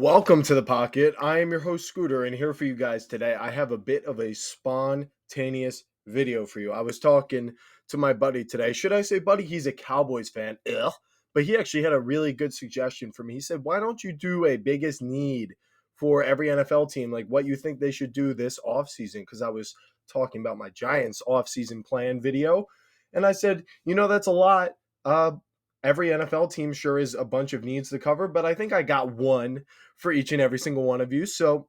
Welcome to the pocket. I am your host Scooter, and here for you guys today. I have a bit of a spontaneous video for you. I was talking to my buddy today. Should I say buddy? He's a Cowboys fan. Ugh. But he actually had a really good suggestion for me. He said, "Why don't you do a biggest need for every NFL team, like what you think they should do this offseason?" Because I was talking about my Giants offseason plan video, and I said, that's a lot. Uh, every NFL team sure is a bunch of needs to cover, but I think I got one for each and every single one of you. So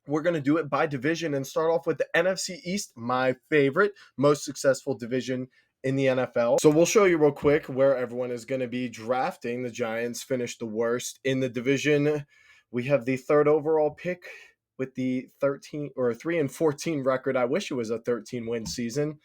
we're going to do it by division and start off with the NFC East, my favorite, most successful division in the NFL. So we'll show you real quick where everyone is going to be drafting. The Giants finished the worst in the division. We have the third overall pick with the 13 or 3-14 record. I wish it was a 13-win season.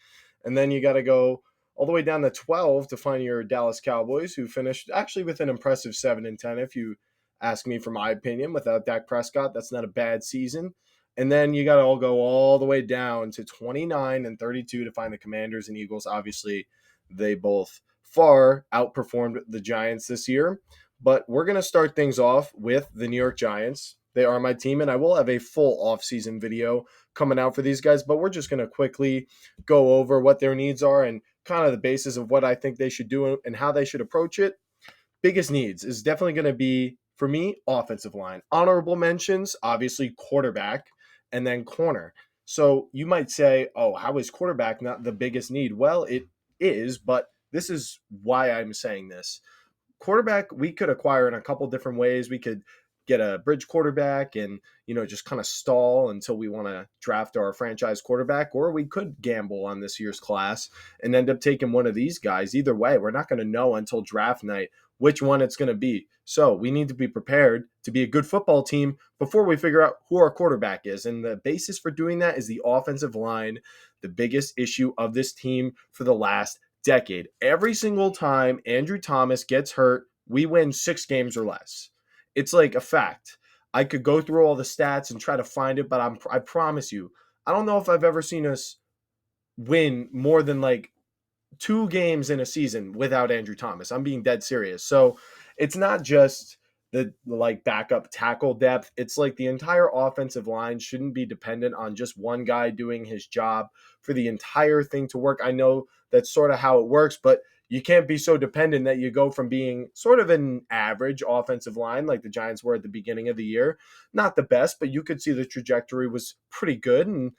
And then you got to go all the way down to 12 to find your Dallas Cowboys, who finished actually with an impressive 7-10 if you ask me for my opinion. Without Dak Prescott, that's not a bad season. And then you got to all go all the way down to 29 and 32 to find the Commanders and Eagles. Obviously, they both far outperformed the Giants this year. But we're going to start things off with the New York Giants. They are my team, and I will have a full offseason video coming out for these guys. But we're just going to quickly go over what their needs are and kind of the basis of what I think they should do and how they should approach it. Biggest needs is definitely going to be, for me, offensive line. Honorable mentions, obviously quarterback, and then corner. So you might say, oh, how is quarterback not the biggest need? Well, it is, but this is why I'm saying this. Quarterback, we could acquire in a couple different ways. We could get a bridge quarterback and, just kind of stall until we want to draft our franchise quarterback, or we could gamble on this year's class and end up taking one of these guys. Either way, we're not going to know until draft night which one it's going to be. So we need to be prepared to be a good football team before we figure out who our quarterback is. And the basis for doing that is the offensive line, the biggest issue of this team for the last decade. Every single time Andrew Thomas gets hurt, we win 6 games or less. It's like a fact. I could go through all the stats and try to find it, but I promise you, I don't know if I've ever seen us win more than like 2 games in a season without Andrew Thomas. I'm being dead serious. So it's not just the like backup tackle depth. It's like the entire offensive line shouldn't be dependent on just one guy doing his job for the entire thing to work. I know that's sort of how it works, but you can't be so dependent that you go from being sort of an average offensive line like the Giants were at the beginning of the year. Not the best, but you could see the trajectory was pretty good. And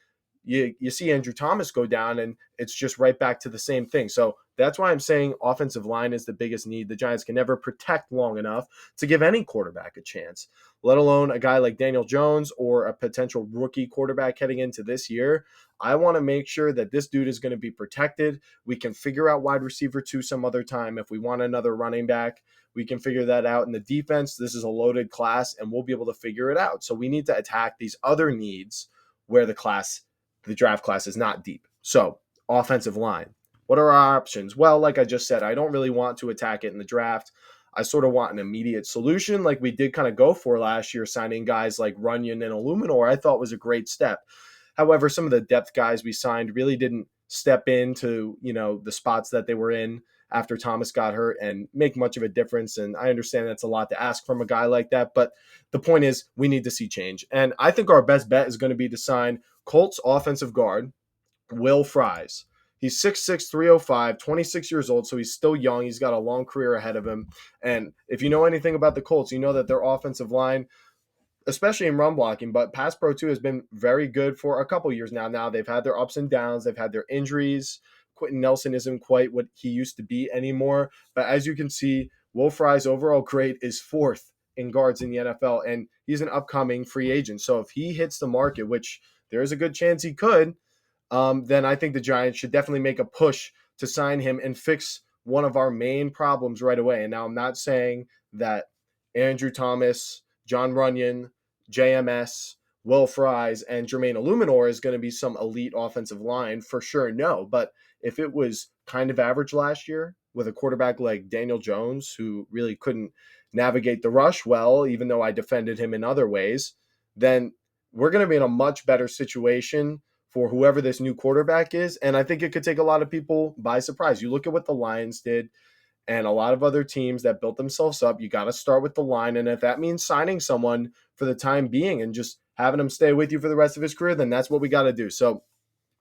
you see Andrew Thomas go down, and it's just right back to the same thing. So that's why I'm saying offensive line is the biggest need. The Giants can never protect long enough to give any quarterback a chance, let alone a guy like Daniel Jones or a potential rookie quarterback heading into this year. I want to make sure that this dude is going to be protected. We can figure out wide receiver 2 some other time. If we want another running back, we can figure that out. In the defense, this is a loaded class, and we'll be able to figure it out. So we need to attack these other needs where the draft class is not deep. So, offensive line. What are our options? Well, like I just said, I don't really want to attack it in the draft. I sort of want an immediate solution like we did kind of go for last year, signing guys like Runyon and Illuminor. I thought was a great step. However, some of the depth guys we signed really didn't step into, the spots that they were in after Thomas got hurt and make much of a difference. And I understand that's a lot to ask from a guy like that. But the point is we need to see change. And I think our best bet is going to be to sign Colts offensive guard, Will Fries. He's 6'6", 305, 26 years old, so he's still young. He's got a long career ahead of him. And if you know anything about the Colts, you know that their offensive line, especially in run blocking, but pass pro too, has been very good for a couple years now. Now they've had their ups and downs. They've had their injuries. Quentin Nelson isn't quite what he used to be anymore. But as you can see, Will Fries' overall grade is 4th in guards in the NFL, and he's an upcoming free agent. So if he hits the market, which there is a good chance he could, then I think the Giants should definitely make a push to sign him and fix one of our main problems right away. And now I'm not saying that Andrew Thomas, John Runyon, JMS, Will Fries, and Jermaine Illuminor is going to be some elite offensive line for sure. No, but if it was kind of average last year with a quarterback like Daniel Jones, who really couldn't navigate the rush well, even though I defended him in other ways, then we're going to be in a much better situation for whoever this new quarterback is. And I think it could take a lot of people by surprise. You look at what the Lions did And a lot of other teams that built themselves up, you got to start with the line. And if that means signing someone for the time being and just having him stay with you for the rest of his career, then that's what we got to do. So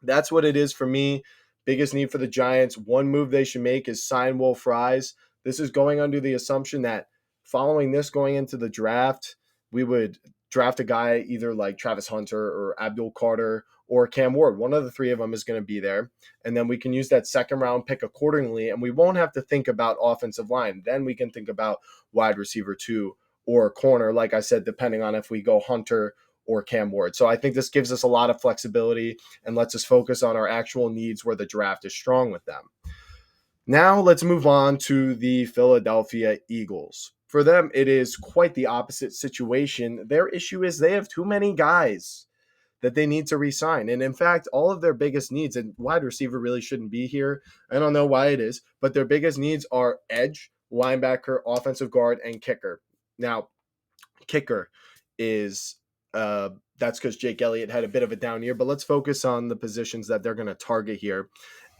that's what it is for me. Biggest need for the Giants. One move they should make is sign Will Fries. This is going under the assumption that following this, going into the draft, we would draft a guy either like Travis Hunter or Abdul Carter or Cam Ward. One of the three of them is going to be there. And then we can use that second round pick accordingly. And we won't have to think about offensive line. Then we can think about wide receiver 2 or corner, like I said, depending on if we go Hunter or Cam Ward. So I think this gives us a lot of flexibility and lets us focus on our actual needs where the draft is strong with them. Now let's move on to the Philadelphia Eagles. For them, it is quite the opposite situation. Their issue is they have too many guys that they need to re-sign. And in fact, all of their biggest needs, and wide receiver really shouldn't be here. I don't know why it is, but their biggest needs are edge, linebacker, offensive guard, and kicker. Now, kicker is that's because Jake Elliott had a bit of a down year, but let's focus on the positions that they're going to target here: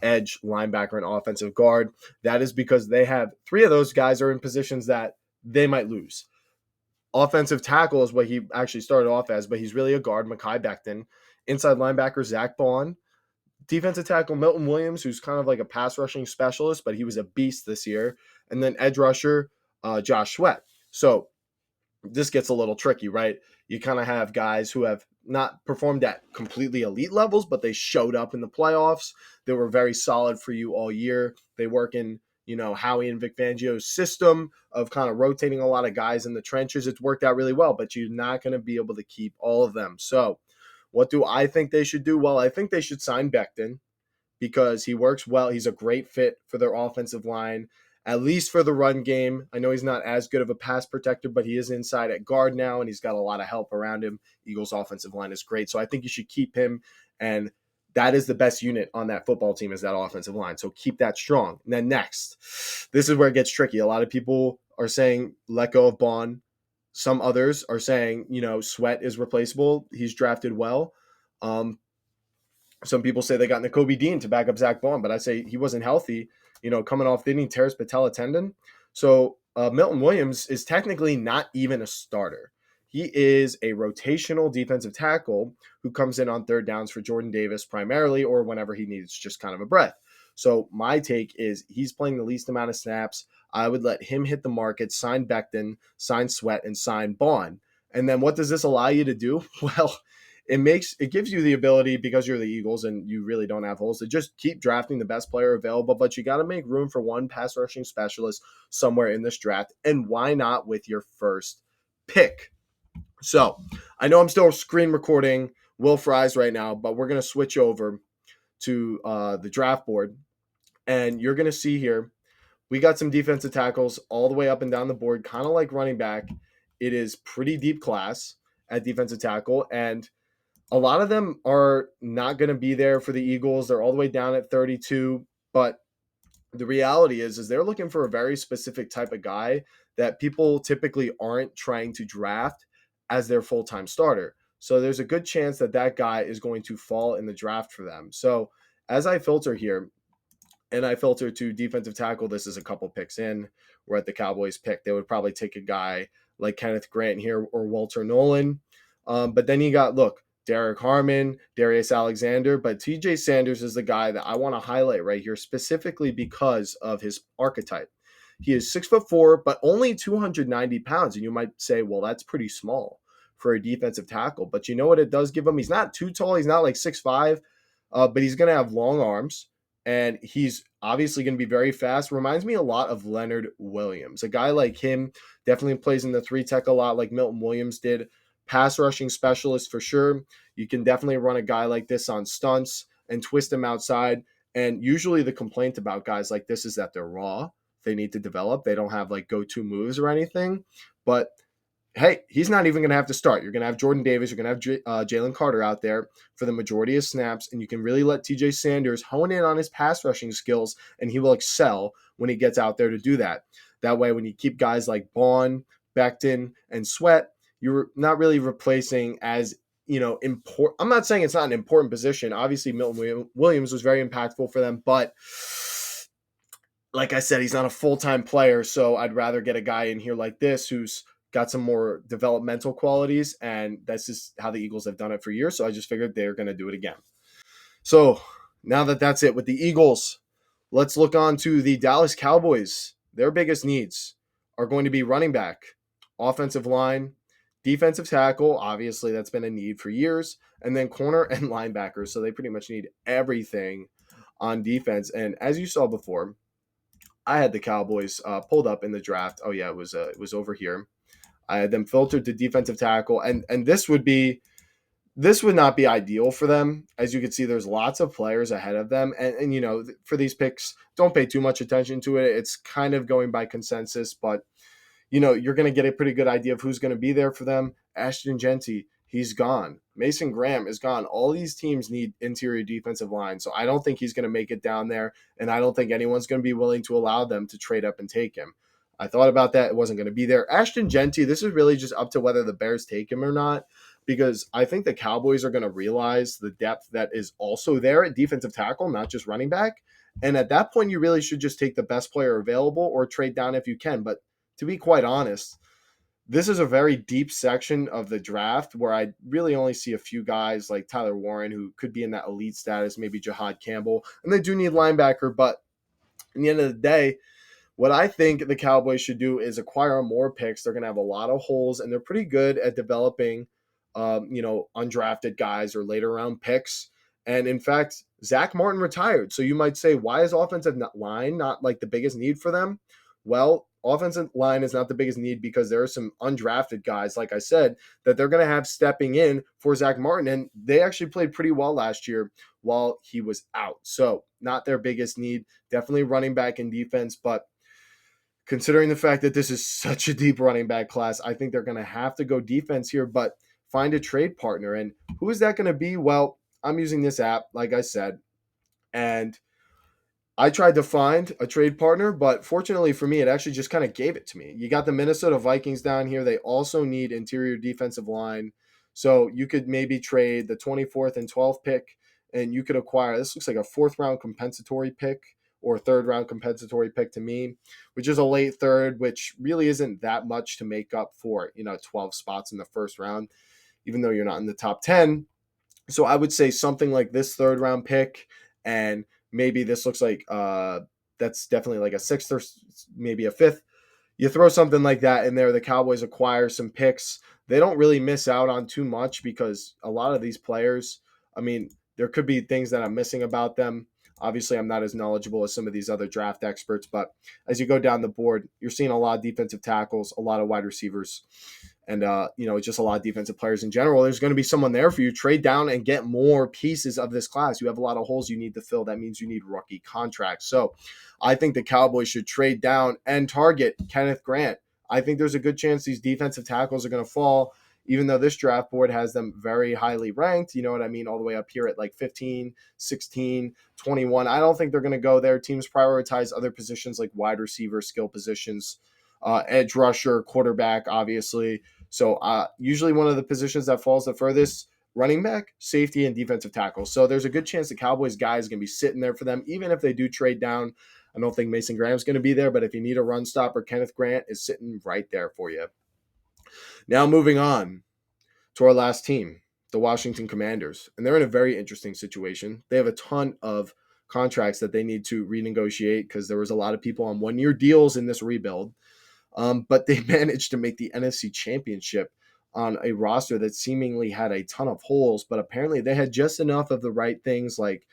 edge, linebacker, and offensive guard. That is because they have three of those guys are in positions that they might lose. Offensive tackle is what he actually started off as, but he's really a guard, Mekhi Becton. Inside linebacker, Zach Bond. Defensive tackle, Milton Williams, who's kind of like a pass rushing specialist, but he was a beast this year. And then edge rusher, Josh Sweat. So this gets a little tricky, right? You kind of have guys who have not performed at completely elite levels, but they showed up in the playoffs. They were very solid for you all year. They work in, Howie and Vic Fangio's system of kind of rotating a lot of guys in the trenches. It's worked out really well, but you're not going to be able to keep all of them. So what do I think they should do? Well, I think they should sign Becton because he works well. He's a great fit for their offensive line, at least for the run game. I know he's not as good of a pass protector, but he is inside at guard now, and he's got a lot of help around him. Eagles' offensive line is great, so I think you should keep him, and that is the best unit on that football team is that offensive line, so keep that strong. And then next, this is where it gets tricky. A lot of people are saying let go of Bond. Some others are saying, Sweat is replaceable. He's drafted well. Some people say they got Nakobe Dean to back up Zach Bond, but I say he wasn't healthy, coming off, didn't he tear his patella tendon? So Milton Williams is technically not even a starter. He is a rotational defensive tackle who comes in on third downs for Jordan Davis primarily, or whenever he needs just kind of a breath. So my take is he's playing the least amount of snaps. I would let him hit the market, sign Becton, sign Sweat, and sign Bond. And then what does this allow you to do? Well, it gives you the ability, because you're the Eagles and you really don't have holes, to just keep drafting the best player available, but you got to make room for one pass rushing specialist somewhere in this draft. And why not with your first pick? So I know I'm still screen recording Will Fries right now, but we're going to switch over to the draft board. And you're going to see here, we got some defensive tackles all the way up and down the board, kind of like running back. It is pretty deep class at defensive tackle, and a lot of them are not going to be there for the Eagles. They're all the way down at 32, but the reality is they're looking for a very specific type of guy that people typically aren't trying to draft as their full-time starter. So there's a good chance that guy is going to fall in the draft for them. So as I filter here, and I filter to defensive tackle, this is a couple picks in. We're at the Cowboys pick. They would probably take a guy like Kenneth Grant here or Walter Nolan. But then you got, Derek Harmon, Darius Alexander, but TJ Sanders is the guy that I want to highlight right here specifically because of his archetype. He is 6'4", but only 290 pounds. And you might say, well, that's pretty small for a defensive tackle. But you know what it does give him? He's not too tall. He's not like 6'5", but he's going to have long arms. And he's obviously going to be very fast. Reminds me a lot of Leonard Williams. A guy like him definitely plays in the 3-tech a lot like Milton Williams did. Pass rushing specialist for sure. You can definitely run a guy like this on stunts and twist him outside. And usually the complaint about guys like this is that they're raw. They need to develop. They don't have go-to moves or anything. But hey, he's not even going to have to start. You're going to have Jordan Davis. You're going to have Jalen Carter out there for the majority of snaps, and you can really let TJ Sanders hone in on his pass rushing skills, and he will excel when he gets out there to do that. That way, when you keep guys like Bond, Becton, and Sweat, you're not really replacing as, important. I'm not saying it's not an important position. Obviously, Milton Williams was very impactful for them, but like I said, he's not a full-time player, so I'd rather get a guy in here like this who's got some more developmental qualities, and that's just how the Eagles have done it for years. So I just figured they're going to do it again. So now that that's it with the Eagles, let's look on to the Dallas Cowboys. Their biggest needs are going to be running back, offensive line, defensive tackle. Obviously, that's been a need for years, and then corner and linebackers. So they pretty much need everything on defense. And as you saw before, I had the Cowboys pulled up in the draft. Oh yeah, it was over here. I had them filtered to defensive tackle, and this would not be ideal for them. As you can see, there's lots of players ahead of them. And for these picks, don't pay too much attention to it. It's kind of going by consensus, but, you're going to get a pretty good idea of who's going to be there for them. Ashton Genty, he's gone. Mason Graham is gone. All these teams need interior defensive line. So I don't think he's going to make it down there. And I don't think anyone's going to be willing to allow them to trade up and take him. I thought about that. It wasn't going to be there. Ashton Genty, this is really just up to whether the Bears take him or not, because I think the Cowboys are going to realize the depth that is also there at defensive tackle, not just running back. And at that point, you really should just take the best player available or trade down if you can. But to be quite honest, this is a very deep section of the draft where I really only see a few guys like Tyler Warren, who could be in that elite status, maybe Jahad Campbell. And they do need linebacker. But at the end of the day, what I think the Cowboys should do is acquire more picks. They're going to have a lot of holes, and they're pretty good at developing, undrafted guys or later round picks. And in fact, Zach Martin retired. So you might say, why is offensive line not like the biggest need for them? Well, offensive line is not the biggest need because there are some undrafted guys, like I said, that they're going to have stepping in for Zach Martin. And they actually played pretty well last year while he was out. So not their biggest need. Definitely running back and defense, but considering the fact that this is such a deep running back class, I think they're going to have to go defense here, but find a trade partner. And who is that going to be? Well, I'm using this app, like I said, and I tried to find a trade partner, but fortunately for me, it actually just kind of gave it to me. You got the Minnesota Vikings down here. They also need interior defensive line. So you could maybe trade the 24th and 12th pick, and you could acquire, this looks like a fourth round compensatory pick or third round compensatory pick to me, which is a late third, which really isn't that much to make up for, 12 spots in the first round, even though you're not in the top 10. So I would say something like this third round pick, and maybe this looks like that's definitely like a sixth or maybe a fifth. You throw something like that in there, the Cowboys acquire some picks. They don't really miss out on too much because a lot of these players, I mean, there could be things that I'm missing about them. Obviously, I'm not as knowledgeable as some of these other draft experts, but as you go down the board, you're seeing a lot of defensive tackles, a lot of wide receivers, and just a lot of defensive players in general. There's going to be someone there for you. Trade down and get more pieces of this class. You have a lot of holes you need to fill. That means you need rookie contracts. So I think the Cowboys should trade down and target Kenneth Grant. I think there's a good chance these defensive tackles are going to fall, even though this draft board has them very highly ranked, you know what I mean, all the way up here at like 15, 16, 21. I don't think they're going to go there. Teams prioritize other positions like wide receiver, skill positions, edge rusher, quarterback, obviously. So usually one of the positions that falls the furthest, running back, safety, and defensive tackle. So there's a good chance the Cowboys guy is going to be sitting there for them, even if they do trade down. I don't think Mason Graham's going to be there, but if you need a run stopper, Kenneth Grant is sitting right there for you. Now moving on to our last team, the Washington Commanders. And they're in a very interesting situation. They have a ton of contracts that they need to renegotiate because there was a lot of people on one-year deals in this rebuild. But they managed to make the NFC Championship on a roster that seemingly had a ton of holes, but apparently they had just enough of the right things like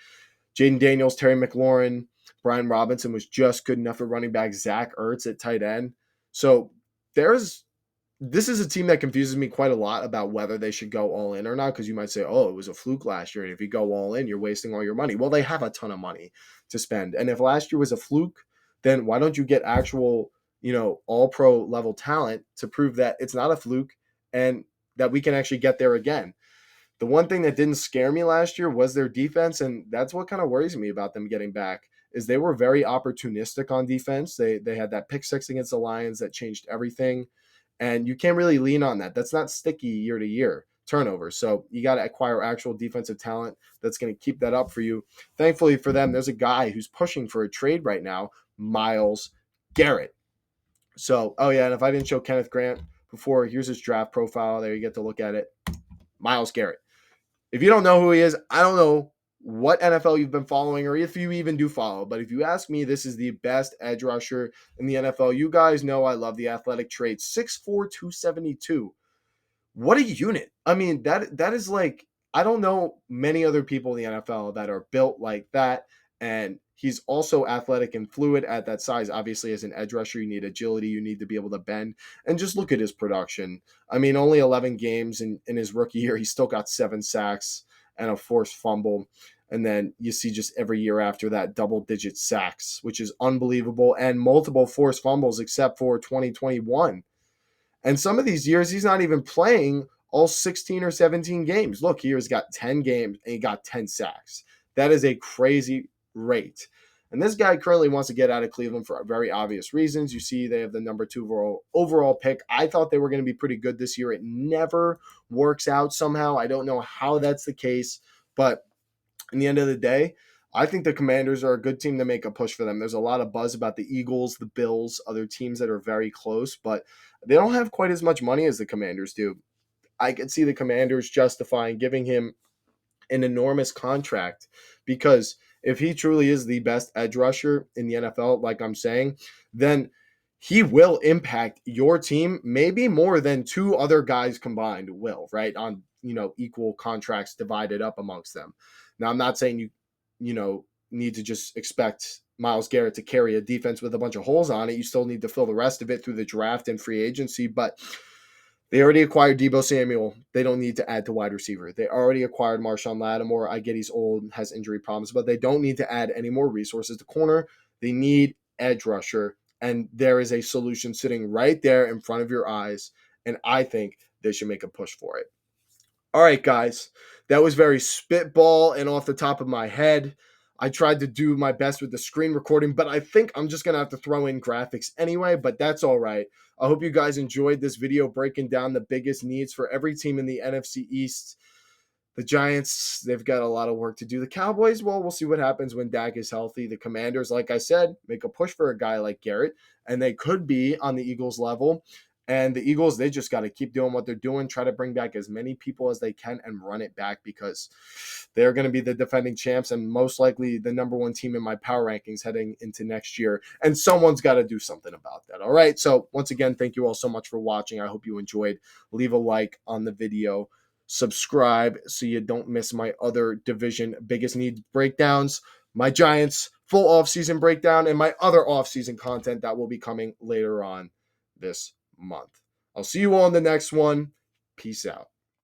Jaden Daniels, Terry McLaurin, Brian Robinson was just good enough at running back, Zach Ertz at tight end. So this is a team that confuses me quite a lot about whether they should go all in or not, because you might say, oh, it was a fluke last year, and if you go all in, you're wasting all your money. Well, they have a ton of money to spend. And if last year was a fluke, then why don't you get actual, all-pro level talent to prove that it's not a fluke and that we can actually get there again? The one thing that didn't scare me last year was their defense, and that's what kind of worries me about them getting back, is they were very opportunistic on defense. They had that pick six against the Lions that changed everything. And you can't really lean on that. That's not sticky year to year. turnovers. So you got to acquire actual defensive talent that's going to keep that up for you. Thankfully for them, there's a guy who's pushing for a trade right now, Myles Garrett. So, oh yeah, and if I didn't show Kenneth Grant before, here's his draft profile. There, you get to look at it. Myles Garrett. If you don't know who he is, I don't know what NFL you've been following or if you even do follow. But if you ask me, this is the best edge rusher in the NFL. You guys know I love the athletic traits. 6'4", 272. What a unit. I mean, that is like, I don't know many other people in the NFL that are built like that. And he's also athletic and fluid at that size. Obviously, as an edge rusher, you need agility. You need to be able to bend. And just look at his production. I mean, only 11 games in his rookie year. He still got 7 sacks and a forced fumble. And then you see just every year after that double-digit sacks, which is unbelievable, and multiple forced fumbles except for 2021. And some of these years, he's not even playing all 16 or 17 games. Look, he's got 10 games and he got 10 sacks. That is a crazy rate. And this guy currently wants to get out of Cleveland for very obvious reasons. You see, they have the number 2 overall pick. I thought they were going to be pretty good this year. It never works out somehow. I don't know how that's the case, but in the end of the day, I think the Commanders are a good team to make a push for them. There's a lot of buzz about the Eagles, the Bills, other teams that are very close, but they don't have quite as much money as the Commanders do. I could see the Commanders justifying giving him an enormous contract because if he truly is the best edge rusher in the NFL, like I'm saying, then he will impact your team maybe more than 2 other guys combined will, right? On, equal contracts divided up amongst them. Now, I'm not saying you need to just expect Myles Garrett to carry a defense with a bunch of holes on it. You still need to fill the rest of it through the draft and free agency, but they already acquired Deebo Samuel. They don't need to add to wide receiver. They already acquired Marshawn Lattimore. I get he's old, has injury problems, but they don't need to add any more resources to corner. They need edge rusher, and there is a solution sitting right there in front of your eyes, and I think they should make a push for it. All right, guys, that was very spitball and off the top of my head. I tried to do my best with the screen recording, but I think I'm just going to have to throw in graphics anyway, but that's all right. I hope you guys enjoyed this video breaking down the biggest needs for every team in the NFC East. The Giants, they've got a lot of work to do. The Cowboys, well, we'll see what happens when Dak is healthy. The Commanders, like I said, make a push for a guy like Garrett, and they could be on the Eagles level. And the Eagles, they just got to keep doing what they're doing, try to bring back as many people as they can and run it back because they're going to be the defending champs and most likely the number 1 team in my power rankings heading into next year. And someone's got to do something about that. All right. So once again, thank you all so much for watching. I hope you enjoyed. Leave a like on the video. Subscribe so you don't miss my other division biggest need breakdowns, my Giants full offseason breakdown, and my other offseason content that will be coming later on this month. I'll see you all in the next one. Peace out.